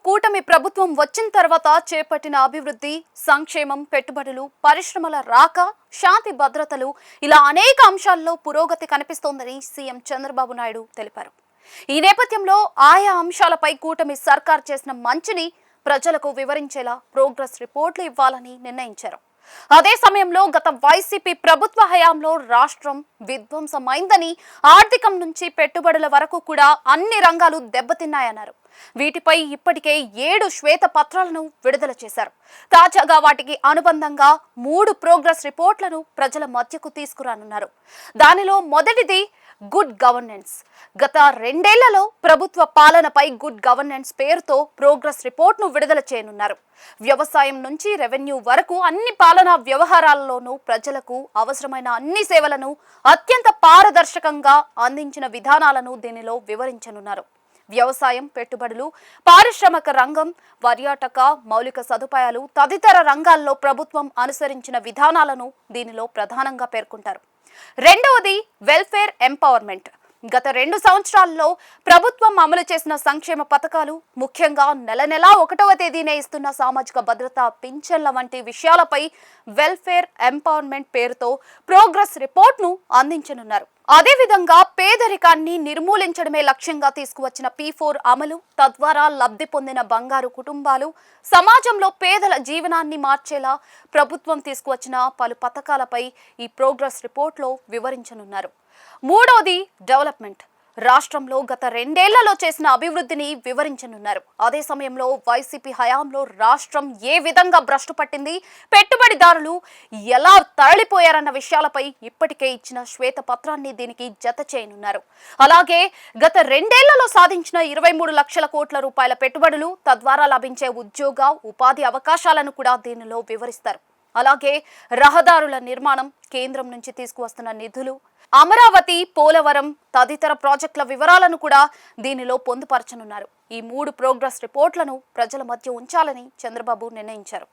కూటమి ప్రభుత్వం వచ్చిన తర్వాత చేపట్టిన అభివృద్ధి, సంక్షేమం, పెట్టుబడులు, పరిశ్రమల రాక, శాంతి భద్రతలు ఇలా అనేక అంశాల్లో పురోగతి కనిపిస్తోందని సీఎం చంద్రబాబు నాయుడు తెలిపారు. ఈ నేపథ్యంలో ఆయా అంశాలపై కూటమి సర్కార్ చేసిన మంచిని ప్రజలకు వివరించేలా ప్రోగ్రెస్ రిపోర్ట్లు ఇవ్వాలని నిర్ణయించారు. అదే సమయంలో గత వైసీపీ ప్రభుత్వ హయాంలో రాష్ట్రం విధ్వంసమైందని, ఆర్థికం నుంచి పెట్టుబడుల వరకు కూడా అన్ని రంగాలు దెబ్బతిన్నాయన్నారు. వీటిపై ఇప్పటికే 7 శ్వేత పత్రాలను విడుదల చేశారు. తాజాగా వాటికి అనుబంధంగా 3 ప్రోగ్రెస్ రిపోర్ట్లను ప్రజల మధ్యకు తీసుకురానున్నారు. దానిలో మొదటిది గుడ్ గవర్నెన్స్. గత 2 ఏళ్లలో ప్రభుత్వ పాలనపై గుడ్ గవర్నెన్స్ పేరుతో ప్రోగ్రెస్ రిపోర్ట్ను విడుదల చేయనున్నారు. వ్యవసాయం నుంచి రెవెన్యూ వరకు అన్ని పాలనా వ్యవహారాలలోనూ ప్రజలకు అవసరమైన అన్ని సేవలను అత్యంత పారదర్శకంగా అందించిన విధానాలను దీనిలో వివరించనున్నారు. వ్యవసాయం, పెట్టుబడులు, పారిశ్రామిక రంగం, పర్యాటక, మౌలిక సదుపాయాలు తదితర రంగాల్లో ప్రభుత్వం అనుసరించిన విధానాలను దీనిలో ప్రధానంగా పేర్కొంటారు. రెండవది వెల్ఫేర్ ఎంపవర్మెంట్. గత 2 సంవత్సరాల్లో ప్రభుత్వం అమలు చేసిన సంక్షేమ పథకాలు, ముఖ్యంగా నెల 1వ తేదీనే ఇస్తున్న సామాజిక భద్రత, పింఛన్ల వంటి విషయాలపై వెల్ఫేర్ ఎంపవర్మెంట్ పేరుతో ప్రోగ్రెస్ రిపోర్ట్ను అందించనున్నారు. అదేవిధంగా పేదరికాన్ని నిర్మూలించడమే లక్ష్యంగా తీసుకువచ్చిన P4 అమలు, తద్వారా లబ్ధి పొందిన బంగారు కుటుంబాలు, సమాజంలో పేదల జీవనాన్ని మార్చేలా ప్రభుత్వం తీసుకువచ్చిన పలు పథకాలపై ఈ ప్రోగ్రెస్ రిపోర్ట్లో వివరించనున్నారు. మూడోది డెవలప్మెంట్. రాష్ట్రంలో గత 2 ఏళ్లలో చేసిన అభివృద్ధిని వివరించనున్నారు. అదే సమయంలో వైసీపీ హయాంలో రాష్ట్రం ఏ విధంగా భ్రష్టు పట్టింది, పెట్టుబడిదారులు ఎలా తరలిపోయారన్న విషయాలపై ఇప్పటికే ఇచ్చిన శ్వేత పత్రాన్ని దీనికి జత చేయనున్నారు. అలాగే గత 2 ఏళ్లలో సాధించిన 23 లక్షల కోట్ల రూపాయల పెట్టుబడులు, తద్వారా లభించే ఉద్యోగ, ఉపాధి అవకాశాలను కూడా దీనిలో వివరిస్తారు. అలాగే రహదారుల నిర్మాణం, కేంద్రం నుంచి తీసుకువస్తున్న నిధులు, అమరావతి, పోలవరం తదితర ప్రాజెక్టుల వివరాలను కూడా దీనిలో పొందుపరచనున్నారు. ఈ 3 ప్రోగ్రెస్ రిపోర్ట్లను ప్రజల మధ్య ఉంచాలని చంద్రబాబు నిర్ణయించారు.